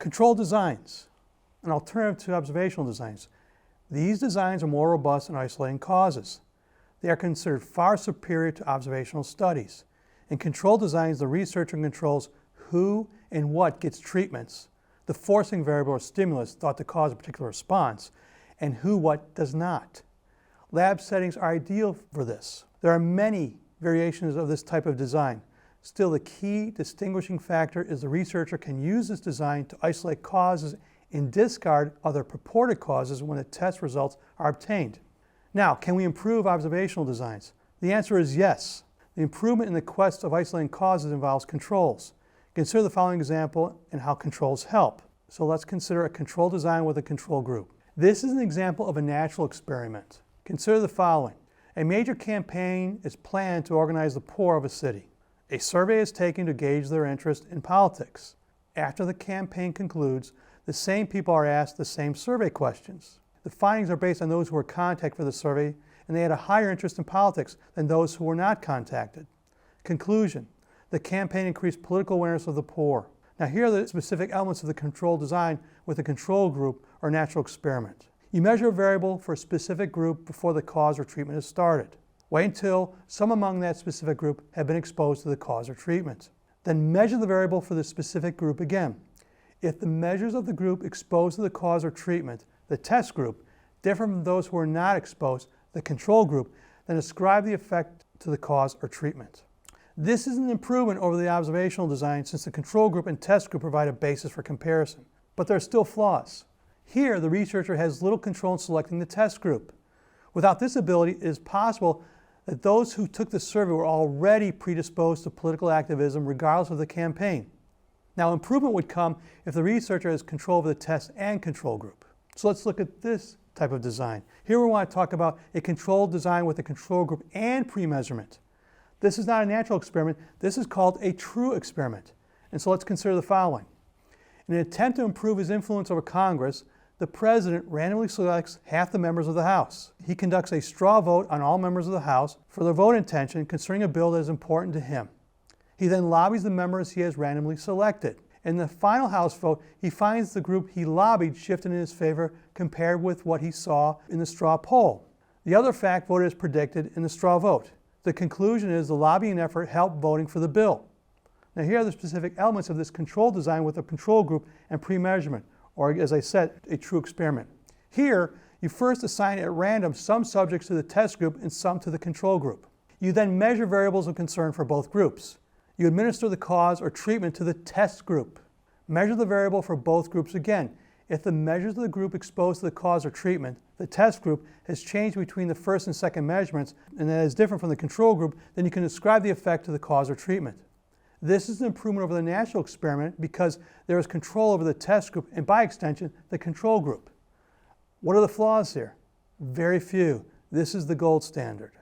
Controlled designs, an alternative to observational designs. These designs are more robust in isolating causes. They are considered far superior to observational studies. In controlled designs, the researcher controls who and what gets treatments, the forcing variable or stimulus thought to cause a particular response, and who what does not. Lab settings are ideal for this. There are many variations of this type of design. Still, the key distinguishing factor is the researcher can use this design to isolate causes and discard other purported causes when the test results are obtained. Now, can we improve observational designs? The answer is yes. The improvement in the quest of isolating causes involves controls. Consider the following example and how controls help. So let's consider a control design with a control group. This is an example of a natural experiment. Consider the following. A major campaign is planned to organize the poor of a city. A survey is taken to gauge their interest in politics. After the campaign concludes, the same people are asked the same survey questions. The findings are based on those who were contacted for the survey, and they had a higher interest in politics than those who were not contacted. Conclusion: the campaign increased political awareness of the poor. Now here are the specific elements of the control design with a control group or natural experiment. You measure a variable for a specific group before the cause or treatment is started. Wait until some among that specific group have been exposed to the cause or treatment. Then measure the variable for the specific group again. If the measures of the group exposed to the cause or treatment, the test group, differ from those who are not exposed, the control group, then ascribe the effect to the cause or treatment. This is an improvement over the observational design since the control group and test group provide a basis for comparison. But there are still flaws. Here, the researcher has little control in selecting the test group. Without this ability, it is possible that those who took the survey were already predisposed to political activism regardless of the campaign. Now, improvement would come if the researcher has control over the test and control group. So let's look at this type of design. Here we want to talk about a controlled design with a control group and pre-measurement. This is not a natural experiment. This is called a true experiment. And so let's consider the following. In an attempt to improve his influence over Congress, the president randomly selects half the members of the House. He conducts a straw vote on all members of the House for their vote intention concerning a bill that is important to him. He then lobbies the members he has randomly selected. In the final House vote, he finds the group he lobbied shifted in his favor compared with what he saw in the straw poll. The other fact voted as predicted in the straw vote. The conclusion is the lobbying effort helped voting for the bill. Now here are the specific elements of this control design with a control group and pre-measurement, or as I said, a true experiment. Here, you first assign at random some subjects to the test group and some to the control group. You then measure variables of concern for both groups. You administer the cause or treatment to the test group. Measure the variable for both groups again. If the measures of the group exposed to the cause or treatment, the test group, has changed between the first and second measurements, and that is different from the control group, then you can ascribe the effect to the cause or treatment. This is an improvement over the natural experiment because there is control over the test group and, by extension, the control group. What are the flaws here? Very few. This is the gold standard.